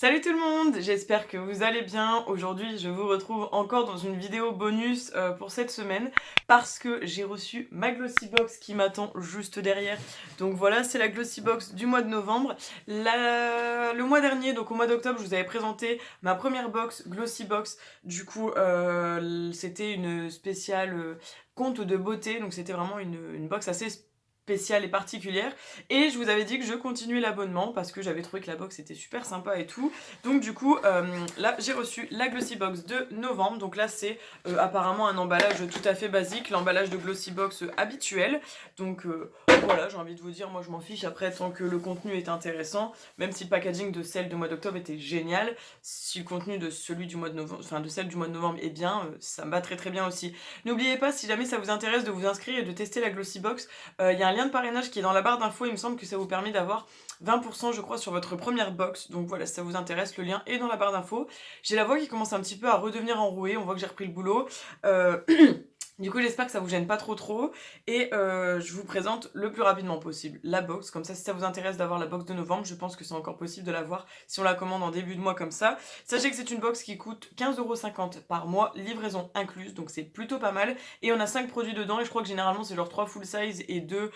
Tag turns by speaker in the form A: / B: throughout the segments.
A: Salut tout le monde, j'espère que vous allez bien. Aujourd'hui, je vous retrouve encore dans une vidéo bonus pour cette semaine parce que j'ai reçu ma Glossy Box qui m'attend juste derrière. Donc voilà, c'est la Glossy Box du mois de novembre. Le mois dernier, donc au mois d'octobre, je vous avais présenté ma première box, Glossy Box. Du coup, c'était une spéciale conte de beauté, donc c'était vraiment une box assez spéciale et particulière. Et je vous avais dit que je continuais l'abonnement parce que j'avais trouvé que la box était super sympa et tout. Donc du coup, là j'ai reçu la Glossy Box de novembre. Donc là c'est apparemment un emballage tout à fait basique, l'emballage de Glossy Box habituel. Donc voilà, j'ai envie de vous dire, moi je m'en fiche après tant que le contenu est intéressant. Même si le packaging de celle du mois d'octobre était génial, si le contenu de celui du mois de novembre, enfin de celle du mois de novembre est bien, ça me va très très bien aussi. N'oubliez pas, si jamais ça vous intéresse, de vous inscrire et de tester la Glossy Box. Il y a un lien de parrainage qui est dans la barre d'infos, il me semble que ça vous permet d'avoir 20% je crois sur votre première box. Donc voilà, si ça vous intéresse, le lien est dans la barre d'infos. J'ai la voix qui commence un petit peu à redevenir enrouée, on voit que j'ai repris le boulot. Euh, Du coup, j'espère que ça vous gêne pas trop. Et je vous présente le plus rapidement possible la box. Comme ça, si ça vous intéresse d'avoir la box de novembre, je pense que c'est encore possible de l'avoir si on la commande en début de mois comme ça. Sachez que c'est une box qui coûte 15,50€ par mois, livraison incluse. Donc c'est plutôt pas mal. Et on a 5 produits dedans. Et je crois que généralement, c'est genre 3 full size et 2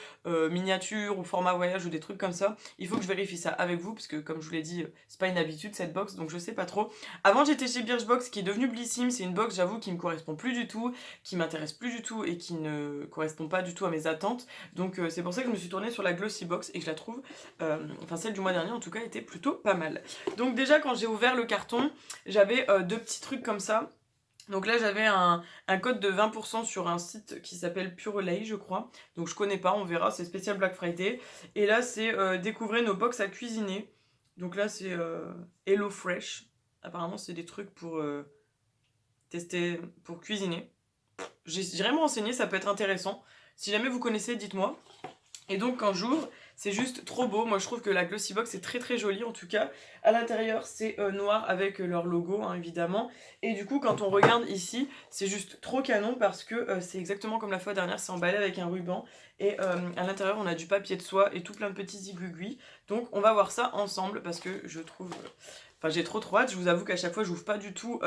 A: miniatures ou format voyage ou des trucs comme ça. Il faut que je vérifie ça avec vous. Parce que comme je vous l'ai dit, c'est pas une habitude cette box. Donc je sais pas trop. Avant, j'étais chez Birchbox qui est devenue Blissim. C'est une box, j'avoue, qui me correspond plus du tout, qui m'intéresse plus du tout et qui ne correspond pas du tout à mes attentes. Donc c'est pour ça que je me suis tournée sur la Glossy Box et que je la trouve, enfin celle du mois dernier en tout cas, était plutôt pas mal. Donc déjà quand j'ai ouvert le carton, j'avais deux petits trucs comme ça. Donc là j'avais un code de 20% sur un site qui s'appelle Purelay je crois. Donc je connais pas, on verra, c'est spécial Black Friday. Et là c'est découvrez nos box à cuisiner. Donc là c'est Hello Fresh. Apparemment c'est des trucs pour tester, pour cuisiner. J'irai me renseigner, ça peut être intéressant. Si jamais vous connaissez, dites-moi. Et donc quand j'ouvre, c'est juste trop beau. Moi je trouve que la Glossy Box est très très jolie en tout cas. À l'intérieur c'est noir avec leur logo hein, évidemment. Et du coup quand on regarde ici, c'est juste trop canon parce que c'est exactement comme la fois dernière, c'est emballé avec un ruban. Et à l'intérieur on a du papier de soie et tout plein de petits igouigouis. Donc on va voir ça ensemble parce que je trouve... Enfin, j'ai trop hâte, je vous avoue qu'à chaque fois, j'ouvre pas du tout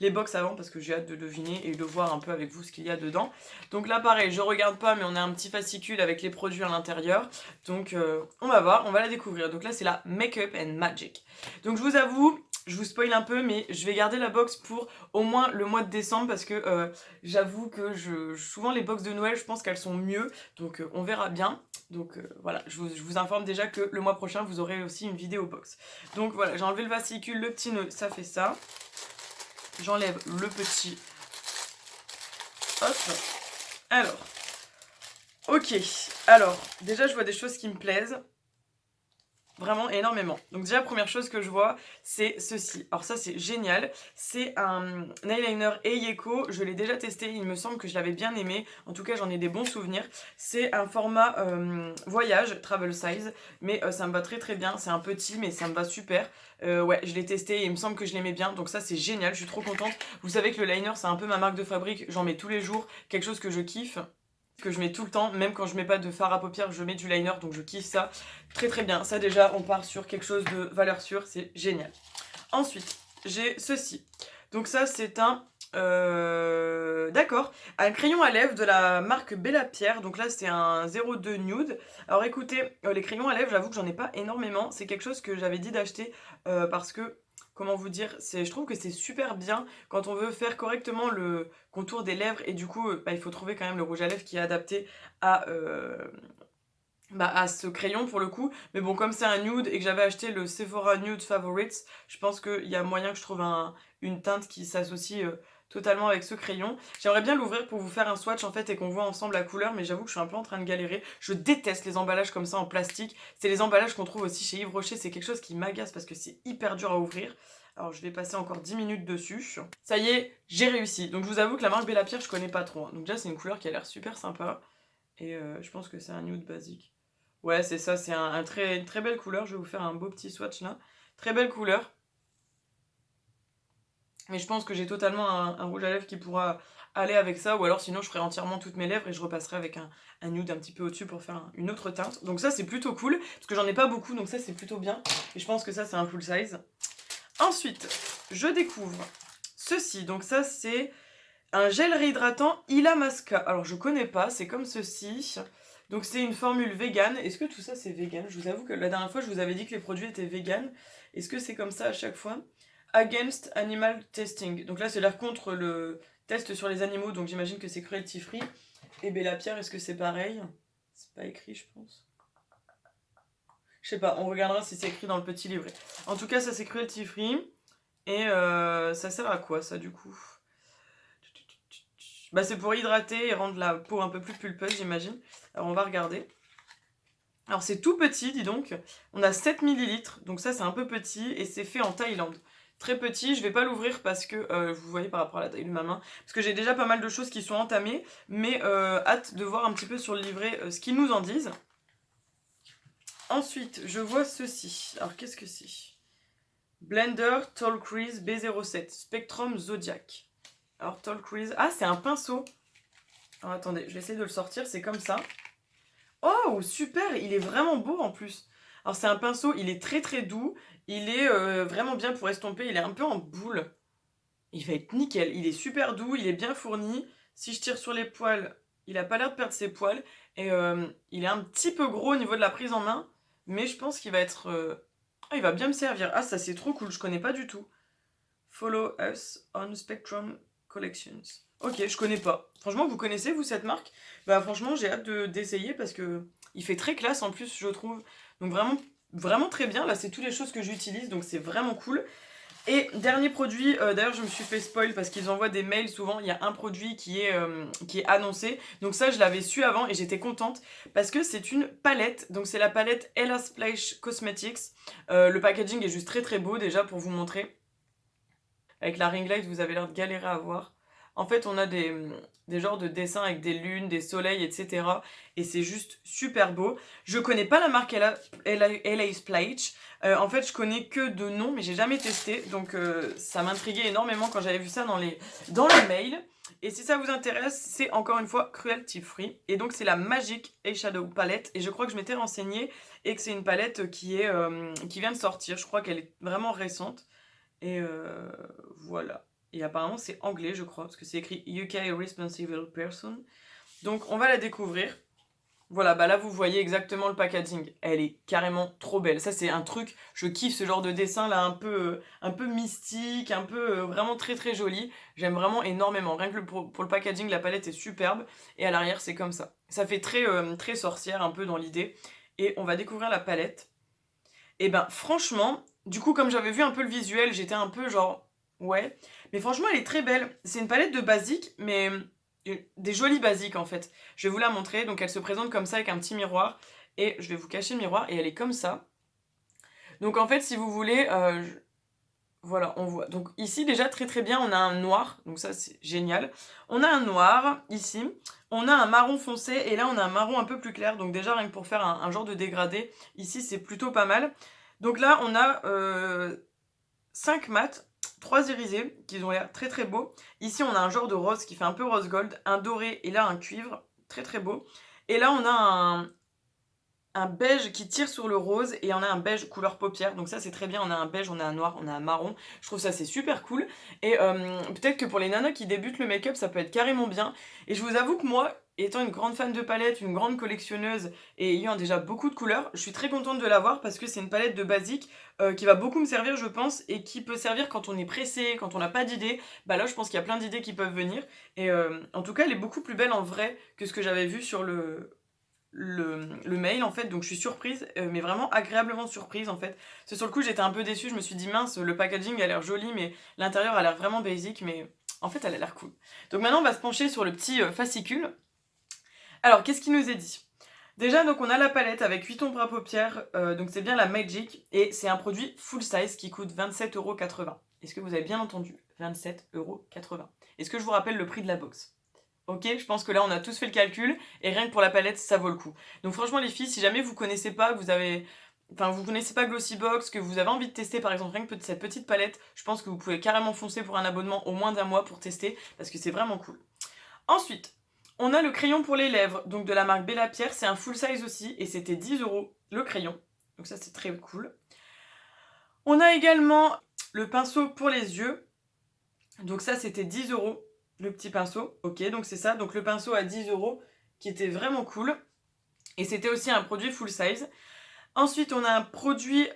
A: les box avant parce que j'ai hâte de deviner et de voir un peu avec vous ce qu'il y a dedans. Donc là, pareil, je regarde pas, mais on a un petit fascicule avec les produits à l'intérieur. Donc, on va voir, on va la découvrir. Donc là, c'est la Makeup and Magic. Donc, je vous avoue, je vous spoil un peu, mais je vais garder la box pour au moins le mois de décembre parce que j'avoue que souvent les box de Noël, je pense qu'elles sont mieux. Donc, on verra bien. Donc voilà, je vous informe déjà que le mois prochain, vous aurez aussi une vidéo box. Donc voilà, j'ai enlevé le fascicule, le petit nœud, ça fait ça. J'enlève le petit. Hop. Alors. Ok. Alors, déjà, je vois des choses qui me plaisent. Vraiment énormément. Donc déjà, première chose que je vois, c'est ceci. Alors ça, c'est génial. C'est un eyeliner Eyeko. Je l'ai déjà testé. Il me semble que je l'avais bien aimé. En tout cas, j'en ai des bons souvenirs. C'est un format voyage, travel size. Mais ça me va très très bien. C'est un petit, mais ça me va super. Ouais, je l'ai testé et il me semble que je l'aimais bien. Donc ça, c'est génial. Je suis trop contente. Vous savez que le liner, c'est un peu ma marque de fabrique. J'en mets tous les jours. Quelque chose que je kiffe, que je mets tout le temps, même quand je mets pas de fard à paupières, je mets du liner, donc je kiffe ça. Très très bien, ça déjà, on part sur quelque chose de valeur sûre, c'est génial. Ensuite, j'ai ceci. Donc ça, c'est un... D'accord, un crayon à lèvres de la marque Bella Pierre. Donc là, c'est un 02 Nude. Alors écoutez, les crayons à lèvres, j'avoue que j'en ai pas énormément. C'est quelque chose que j'avais dit d'acheter parce que... Comment vous dire, je trouve que c'est super bien quand on veut faire correctement le contour des lèvres et du coup il faut trouver quand même le rouge à lèvres qui est adapté à, à ce crayon pour le coup. Mais bon, comme c'est un nude et que j'avais acheté le Sephora Nude Favorites, je pense qu'il y a moyen que je trouve une teinte qui s'associe totalement avec ce crayon. J'aimerais bien l'ouvrir pour vous faire un swatch en fait et qu'on voit ensemble la couleur, mais j'avoue que je suis un peu en train de galérer. Je déteste les emballages comme ça en plastique. C'est les emballages qu'on trouve aussi chez Yves Rocher, c'est quelque chose qui m'agace parce que c'est hyper dur à ouvrir. Alors je vais passer encore 10 minutes dessus. Ça y est, j'ai réussi. Donc je vous avoue que la marque Bella Pierre, je connais pas trop, hein. Donc déjà c'est une couleur qui a l'air super sympa. Et je pense que c'est un nude basique. Ouais, c'est ça, c'est une très belle couleur. Je vais vous faire un beau petit swatch là. Très belle couleur. Mais je pense que j'ai totalement un rouge à lèvres qui pourra aller avec ça. Ou alors sinon je ferai entièrement toutes mes lèvres et je repasserai avec un nude un petit peu au-dessus pour faire une autre teinte. Donc ça c'est plutôt cool. Parce que j'en ai pas beaucoup, donc ça c'est plutôt bien. Et je pense que ça c'est un full size. Ensuite, je découvre ceci. Donc ça, c'est un gel réhydratant Illamasqua. Alors, je connais pas, c'est comme ceci. Donc c'est une formule vegan. Est-ce que tout ça c'est vegan? Je vous avoue que la dernière fois je vous avais dit que les produits étaient vegan. Est-ce que c'est comme ça à chaque fois? Against animal testing. Donc là c'est l'air contre le test sur les animaux, donc j'imagine que c'est cruelty free. Et Bella Pierre, est-ce que c'est pareil? C'est pas écrit je pense. Je sais pas, on regardera si c'est écrit dans le petit livret. En tout cas ça c'est cruelty free. Et ça sert à quoi ça du coup? Bah c'est pour hydrater et rendre la peau un peu plus pulpeuse j'imagine. Alors on va regarder. Alors c'est tout petit dis donc. On a 7 ml, donc ça c'est un peu petit et c'est fait en Thaïlande. Très petit, je vais pas l'ouvrir parce que vous voyez par rapport à la taille de ma main. Parce que j'ai déjà pas mal de choses qui sont entamées. Mais hâte de voir un petit peu sur le livret ce qu'ils nous en disent. Ensuite je vois ceci. Alors qu'est-ce que c'est? Blender Tall Crease B07 Spectrum Zodiac. Alors Tall Crease... Ah c'est un pinceau. Alors attendez, je vais essayer de le sortir, c'est comme ça. Oh super, il est vraiment beau en plus. Alors c'est un pinceau, il est très très doux. Il est vraiment bien pour estomper, il est un peu en boule. Il va être nickel, il est super doux, il est bien fourni. Si je tire sur les poils, il a pas l'air de perdre ses poils. Et il est un petit peu gros au niveau de la prise en main. Mais je pense qu'il va être... Ah, il va bien me servir. Ah ça c'est trop cool, je connais pas du tout. Follow us on Spectrum Collections. Ok, je connais pas. Franchement, vous connaissez, vous, cette marque? Bah franchement, j'ai hâte d'essayer parce que il fait très classe en plus, je trouve. Donc vraiment, vraiment très bien. Là, c'est toutes les choses que j'utilise, donc c'est vraiment cool. Et dernier produit, d'ailleurs je me suis fait spoil parce qu'ils envoient des mails souvent, il y a un produit qui est annoncé. Donc ça je l'avais su avant et j'étais contente parce que c'est une palette. Donc c'est la palette Ella Splash Cosmetics. Le packaging est juste très très beau déjà pour vous montrer. Avec la ring light, vous avez l'air de galérer à voir. En fait, on a des genres de dessins avec des lunes, des soleils, etc. Et c'est juste super beau. Je connais pas la marque LA Splash. En fait, je connais que de nom, mais j'ai jamais testé. Donc, ça m'intriguait énormément quand j'avais vu ça dans les mails. Et si ça vous intéresse, c'est encore une fois cruelty free. Et donc, c'est la Magic Eyeshadow Palette. Et je crois que je m'étais renseignée et que c'est une palette qui vient de sortir. Je crois qu'elle est vraiment récente. Et voilà. Et apparemment c'est anglais je crois, parce que c'est écrit UK Responsible Person. Donc on va la découvrir. Voilà, bah là vous voyez exactement le packaging. Elle est carrément trop belle. Ça c'est un truc, je kiffe ce genre de dessin là un peu mystique, un peu vraiment très très joli. J'aime vraiment énormément. Rien que pour le packaging, la palette est superbe. Et à l'arrière c'est comme ça. Ça fait très, très sorcière un peu dans l'idée. Et on va découvrir la palette. Et ben franchement, du coup comme j'avais vu un peu le visuel, j'étais un peu genre ouais. Mais franchement elle est très belle. C'est une palette de basiques, mais des jolies basiques en fait. Je vais vous la montrer. Donc elle se présente comme ça avec un petit miroir. Et je vais vous cacher le miroir et elle est comme ça. Donc en fait si vous voulez, voilà on voit. Donc ici déjà très très bien on a un noir. Donc ça c'est génial. On a un noir ici. On a un marron foncé et là on a un marron un peu plus clair. Donc déjà rien que pour faire un genre de dégradé, ici c'est plutôt pas mal. Donc là on a 5 mats, 3 irisés qui ont l'air très très beaux. Ici on a un genre de rose qui fait un peu rose gold, un doré et là un cuivre, très très beau. Et là on a un beige qui tire sur le rose et on a un beige couleur paupière, donc ça c'est très bien. On a un beige, on a un noir, on a un marron, je trouve ça c'est super cool. Et peut-être que pour les nanas qui débutent le make-up ça peut être carrément bien. Et je vous avoue que moi, étant une grande fan de palettes, une grande collectionneuse et ayant déjà beaucoup de couleurs, je suis très contente de l'avoir parce que c'est une palette de basique qui va beaucoup me servir je pense, et qui peut servir quand on est pressé, quand on n'a pas d'idées. Bah là je pense qu'il y a plein d'idées qui peuvent venir. Et en tout cas elle est beaucoup plus belle en vrai que ce que j'avais vu sur le mail en fait, donc je suis surprise, mais vraiment agréablement surprise en fait. Parce que sur le coup j'étais un peu déçue, je me suis dit mince, le packaging a l'air joli mais l'intérieur a l'air vraiment basique, mais en fait elle a l'air cool. Donc maintenant on va se pencher sur le petit fascicule. Alors qu'est-ce qu'il nous est dit? Déjà donc on a la palette avec 8 ombres à paupières, donc c'est bien la Magic, et c'est un produit full size qui coûte 27,80€. Est-ce que vous avez bien entendu? 27,80€. Est-ce que je vous rappelle le prix de la box? Ok, je pense que là on a tous fait le calcul et rien que pour la palette ça vaut le coup. Donc franchement les filles, si jamais vous connaissez pas, vous connaissez pas Glossybox, que vous avez envie de tester par exemple rien que cette petite palette, je pense que vous pouvez carrément foncer pour un abonnement au moins d'1 mois pour tester parce que c'est vraiment cool. Ensuite, on a le crayon pour les lèvres, donc de la marque Bella Pierre, c'est un full size aussi et c'était 10€ le crayon. Donc ça c'est très cool. On a également le pinceau pour les yeux. Donc ça c'était 10 € le petit pinceau. Ok, donc c'est ça. Donc le pinceau à 10 € qui était vraiment cool. Et c'était aussi un produit full size. Ensuite, on a un produit,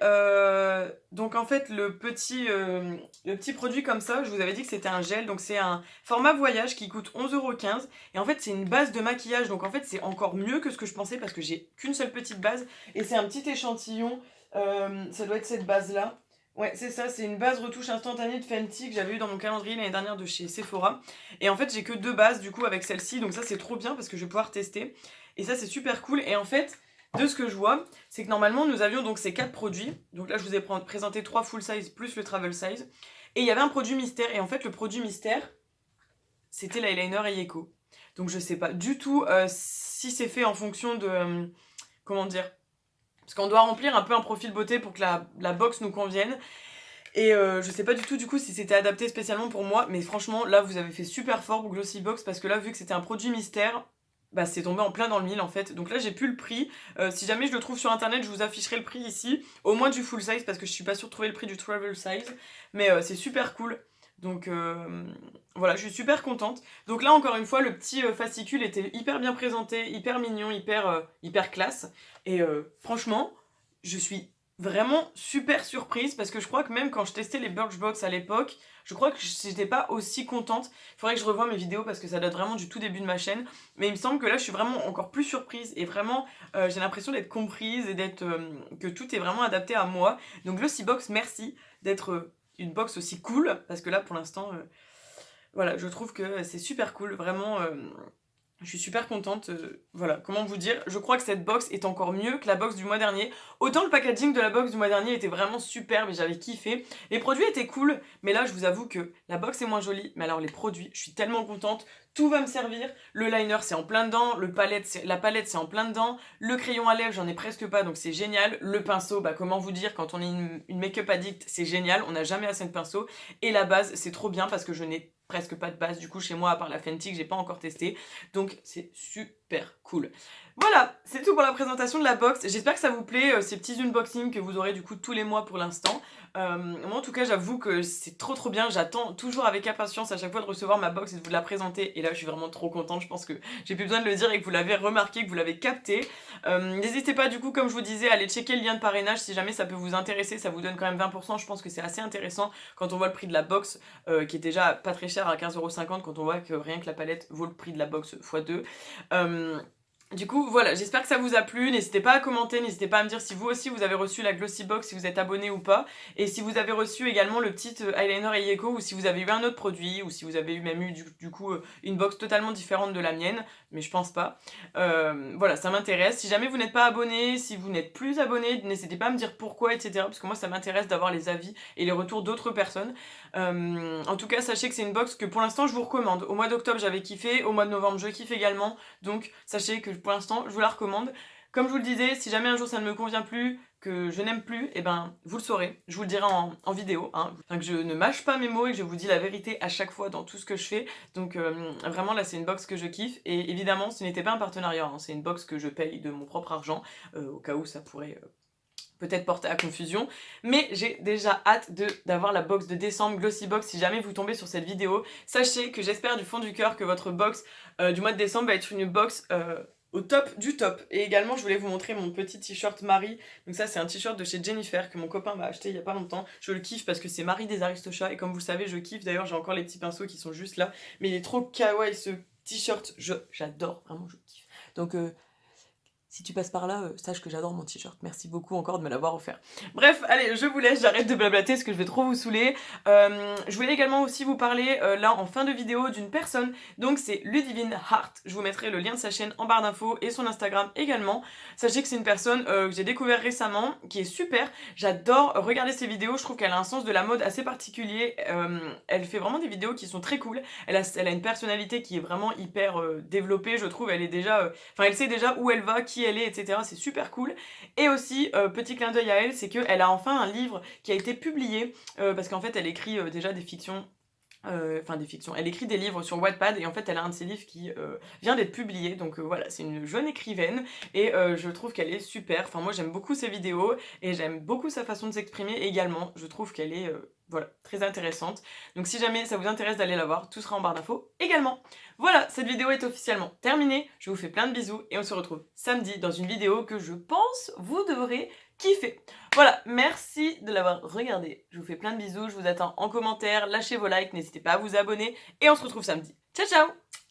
A: donc en fait, le petit produit comme ça, je vous avais dit que c'était un gel, donc c'est un format voyage qui coûte 11,15 €. Et en fait, c'est une base de maquillage, donc en fait, c'est encore mieux que ce que je pensais parce que j'ai qu'une seule petite base. Et c'est un petit échantillon, ça doit être cette base-là. Ouais, c'est ça, c'est une base retouche instantanée de Fenty que j'avais eu dans mon calendrier l'année dernière de chez Sephora. Et en fait, j'ai que 2 bases du coup avec celle-ci, donc ça c'est trop bien parce que je vais pouvoir tester. Et ça c'est super cool. Et en fait, de ce que je vois, c'est que normalement nous avions donc ces 4 produits. Donc là je vous ai présenté 3 full size plus le travel size. Et il y avait un produit mystère. Et en fait le produit mystère, c'était l'eyeliner Eyeko. Donc je sais pas du tout si c'est fait en fonction de... comment dire, parce qu'on doit remplir un peu un profil beauté pour que la box nous convienne. Et je sais pas du tout du coup si c'était adapté spécialement pour moi. Mais franchement là vous avez fait super fort pour Glossy Box. Parce que là vu que c'était un produit mystère, bah c'est tombé en plein dans le mille en fait. Donc là j'ai plus le prix. Si jamais je le trouve sur internet, je vous afficherai le prix ici. Au moins du full size parce que je suis pas sûre de trouver le prix du travel size. Mais c'est super cool. Donc voilà, je suis super contente. Donc là encore une fois, le petit fascicule était hyper bien présenté, hyper mignon, hyper classe. Et franchement, je suis vraiment super surprise parce que je crois que même quand je testais les Birchbox à l'époque, je crois que j'étais pas aussi contente. Il faudrait que je revoie mes vidéos parce que ça date vraiment du tout début de ma chaîne. Mais il me semble que là je suis vraiment encore plus surprise et vraiment j'ai l'impression d'être comprise et que tout est vraiment adapté à moi. Donc Glossy Box, merci d'être une box aussi cool parce que là pour l'instant voilà, je trouve que c'est super cool, vraiment. Je suis super contente, voilà, comment vous dire, je crois que cette box est encore mieux que la box du mois dernier. Autant le packaging de la box du mois dernier était vraiment superbe et j'avais kiffé. Les produits étaient cool, mais là je vous avoue que la box est moins jolie, mais alors les produits, je suis tellement contente. Tout va me servir, le liner c'est en plein dedans, la palette c'est en plein dedans, le crayon à lèvres j'en ai presque pas donc c'est génial, le pinceau, bah comment vous dire, quand on est une make-up addict c'est génial, on n'a jamais assez de pinceau, et la base c'est trop bien parce que je n'ai presque pas de base du coup chez moi à part la Fenty que j'ai pas encore testé, donc c'est super cool. Voilà, c'est tout pour la présentation de la box. J'espère que ça vous plaît, ces petits unboxings que vous aurez du coup tous les mois pour l'instant. Moi en tout cas j'avoue que c'est trop bien, j'attends toujours avec impatience à chaque fois de recevoir ma box et de vous la présenter, et là je suis vraiment trop contente, je pense que j'ai plus besoin de le dire et que vous l'avez remarqué, que vous l'avez capté. N'hésitez pas du coup comme je vous disais à aller checker le lien de parrainage si jamais ça peut vous intéresser, ça vous donne quand même 20%, je pense que c'est assez intéressant quand on voit le prix de la box qui est déjà pas très cher à 15,50 € quand on voit que rien que la palette vaut le prix de la box x2. Du coup voilà, j'espère que ça vous a plu, n'hésitez pas à commenter, n'hésitez pas à me dire si vous aussi vous avez reçu la Glossy Box, si vous êtes abonné ou pas, et si vous avez reçu également le petit eyeliner Eyeko, ou si vous avez eu un autre produit, ou si vous avez même eu du coup une box totalement différente de la mienne, mais je pense pas. Voilà, ça m'intéresse. Si jamais vous n'êtes pas abonné, si vous n'êtes plus abonné, n'hésitez pas à me dire pourquoi, etc. Parce que moi ça m'intéresse d'avoir les avis et les retours d'autres personnes. En tout cas, sachez que c'est une box que pour l'instant je vous recommande. Au mois d'octobre j'avais kiffé, au mois de novembre je kiffe également, donc sachez que pour l'instant je vous la recommande. Comme je vous le disais, si jamais un jour ça ne me convient plus, que je n'aime plus, et ben vous le saurez, je vous le dirai en vidéo, hein. Enfin, que je ne mâche pas mes mots et que je vous dis la vérité à chaque fois dans tout ce que je fais. Donc vraiment là c'est une box que je kiffe, et évidemment ce n'était pas un partenariat, hein. C'est une box que je paye de mon propre argent, au cas où ça pourrait peut-être porter à confusion, mais j'ai déjà hâte d'avoir la box de décembre Glossy Box. Si jamais vous tombez sur cette vidéo, sachez que j'espère du fond du cœur que votre box du mois de décembre va être une box au top du top. Et également je voulais vous montrer mon petit t-shirt Marie. Donc ça c'est un t-shirt de chez Jennifer que mon copain m'a acheté il y a pas longtemps. Je le kiffe parce que c'est Marie des Aristochats et comme vous le savez je kiffe. D'ailleurs j'ai encore les petits pinceaux qui sont juste là, mais il est trop kawaii ce t-shirt, j'adore, vraiment je kiffe. Donc si tu passes par là, sache que j'adore mon t-shirt. Merci beaucoup encore de me l'avoir offert. Bref, allez, je vous laisse, j'arrête de blablater parce que je vais trop vous saouler. Je voulais également aussi vous parler, là, en fin de vidéo, d'une personne. Donc, c'est Ludivine Hart. Je vous mettrai le lien de sa chaîne en barre d'infos et son Instagram également. Sachez que c'est une personne que j'ai découvert récemment, qui est super. J'adore regarder ses vidéos. Je trouve qu'elle a un sens de la mode assez particulier. Elle fait vraiment des vidéos qui sont très cool. Elle a une personnalité qui est vraiment hyper développée, je trouve. Elle est déjà... Enfin, elle sait déjà où elle va, qui elle est, etc. C'est super cool. Et aussi, petit clin d'œil à elle, c'est qu'elle a enfin un livre qui a été publié, parce qu'en fait, elle écrit déjà des fictions. Enfin des fictions, elle écrit des livres sur Wattpad et en fait elle a un de ses livres qui vient d'être publié, donc voilà, c'est une jeune écrivaine et je trouve qu'elle est super. Enfin moi j'aime beaucoup ses vidéos et j'aime beaucoup sa façon de s'exprimer également, je trouve qu'elle est Voilà, très intéressante. Donc si jamais ça vous intéresse d'aller la voir, tout sera en barre d'infos également. Voilà, cette vidéo est officiellement terminée. Je vous fais plein de bisous et on se retrouve samedi dans une vidéo que je pense vous devrez kiffer. Voilà, merci de l'avoir regardé. Je vous fais plein de bisous, je vous attends en commentaire, lâchez vos likes, n'hésitez pas à vous abonner et on se retrouve samedi. Ciao ciao!